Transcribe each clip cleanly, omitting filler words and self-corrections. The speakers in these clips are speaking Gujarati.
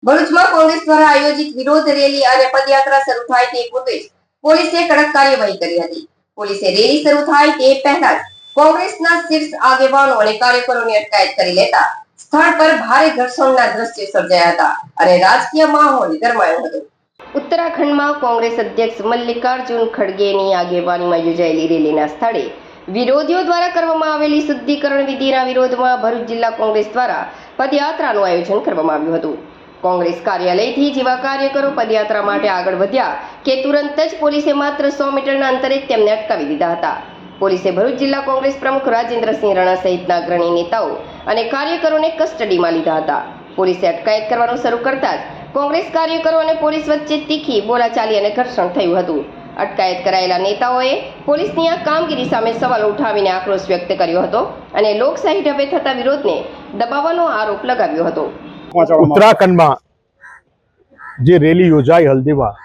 ભરૂચમાં કોંગ્રેસ દ્વારા આયોજિત વિરોધ રેલી અને પદયાત્રા શરૂ થાય તે પૂર્વે પોલીસે કડક કાર્યવાહી કરી હતી। પોલીસે રેલી શરૂ થાય તે પહેલા જ કોંગ્રેસના શીર્ષ આગેવાનો અને કાર્યકરોની અટકાયત કરી લેતા સ્થળ પર ભારે ઘર્ષણના દ્રશ્યો સર્જાયા હતા અને રાજકીય માહોલ ગરમાયો હતો। ઉત્તરાખંડમાં કોંગ્રેસ અધ્યક્ષ મલ્લિકાર્જુન ખડગેની આગેવાનીમાં યોજાયેલી રેલીના સ્થળે વિરોધીઓ દ્વારા કરવામાં આવેલી શુદ્ધિકરણ વિધિના વિરોધમાં ભરૂચ જિલ્લા કોંગ્રેસ દ્વારા પદયાત્રાનું આયોજન કરવામાં આવ્યું હતું। કોંગ્રેસ કાર્યાલયથી જેવા કાર્યકરો પદયાત્રા માટે આગળ વધ્યા કે તુરંત જ પોલીસે માત્ર 100 મીટરના અંતરે જ તેમને અટકાવી દીધા હતા। પોલીસે ભરૂચ જિલ્લા કોંગ્રેસ પ્રમુખ રાજેન્દ્રસિંહ રાણા સહિતના અગ્રણી નેતાઓ અને કાર્યકરોને કસ્ટડીમાં લીધા હતા। પોલીસે અટકાયત કરવાનું શરૂ કરતા જ કોંગ્રેસ કાર્યકરો અને પોલીસ વચ્ચે તીખી બોલાચાલી અને ઘર્ષણ થયું હતું। અટકાયત કરાયેલા નેતાઓએ પોલીસની આ કામગીરી સામે સવાલો ઉઠાવીને આક્રોશ વ્યક્ત કર્યો હતો અને લોકશાહી ઢબે થતા વિરોધને દબાવવાનો આરોપ લગાવ્યો હતો। ઉત્તરાખંડમાં જે રેલી યોજાઈ હલ્દીમાં,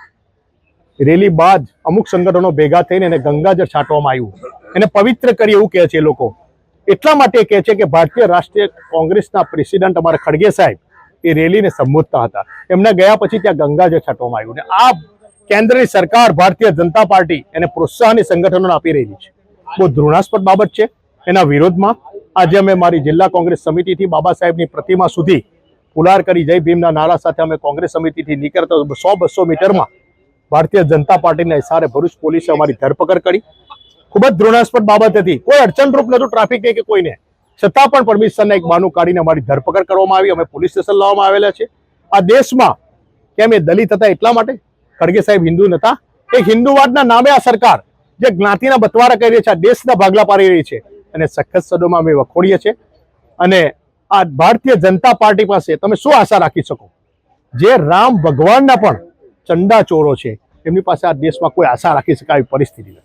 રેલી બાદ અમુક સંગઠનો ભેગા થઈને એને ગંગાજળ છાંટવામાં આવ્યું, એને પવિત્ર કરી એવું કહે છે એ લોકો। એટલા માટે કહે છે કે ભારતીય રાષ્ટ્રીય કોંગ્રેસના પ્રેસિડેન્ટ અમારા ખડગે સાહેબ એ રેલીને સંબોધતા હતા, એમના ગયા પછી ત્યાં ગંગાજળ છાંટવામાં આવ્યું ને આ કેન્દ્રની સરકાર ભારતીય જનતા પાર્ટી એને પ્રોત્સાહન સંગઠનોને આપી રહી છે। બહુ ઘૃણાસ્પદ બાબત છે। એના વિરોધમાં આજે અમે મારી જિલ્લા કોંગ્રેસ સમિતિથી બાબા સાહેબની પ્રતિમા સુધી પુલાર કરી જય ભીમના નારા સાથે અમે કોંગ્રેસ સમિતિથી નીકળતા 100-200 મીટરમાં ભારતીય જનતા પાર્ટીના ઇશારે ભરૂચ પોલીસે અમારી ધરપકડ કરી। ખૂબ જ ઘૃણાસ્પદ બાબત હતી, કોઈ અડચણરૂપ નહોતું ટ્રાફિકને કે કોઈને, છતાં પણ પરમિશનના એક બહાનું કાઢીને અમારી ધરપકડ કરવામાં આવી। અમે પોલીસ સ્ટેશન લાવવામાં આવેલા છે। આ દેશમાં કેમ એ દલિત હતા એટલા માટે? ખડગે સાહેબ હિન્દુ નતા? એક હિન્દુવાદના નામે આ સરકાર જે જ્ઞાતિના બટવારા કરી રહી છે, આ દેશના ભાગલા પાડી રહી છે અને સખત શબ્દોમાં અમે વખોડીએ છીએ। અને આ ભારતીય જનતા પાર્ટી પાસે તમે શું આશા રાખી શકો? જે રામ ભગવાનના પણ ચંડા ચોરો છે, એમની પાસે આ દેશમાં કોઈ આશા રાખી શકાય એવી પરિસ્થિતિ નથી।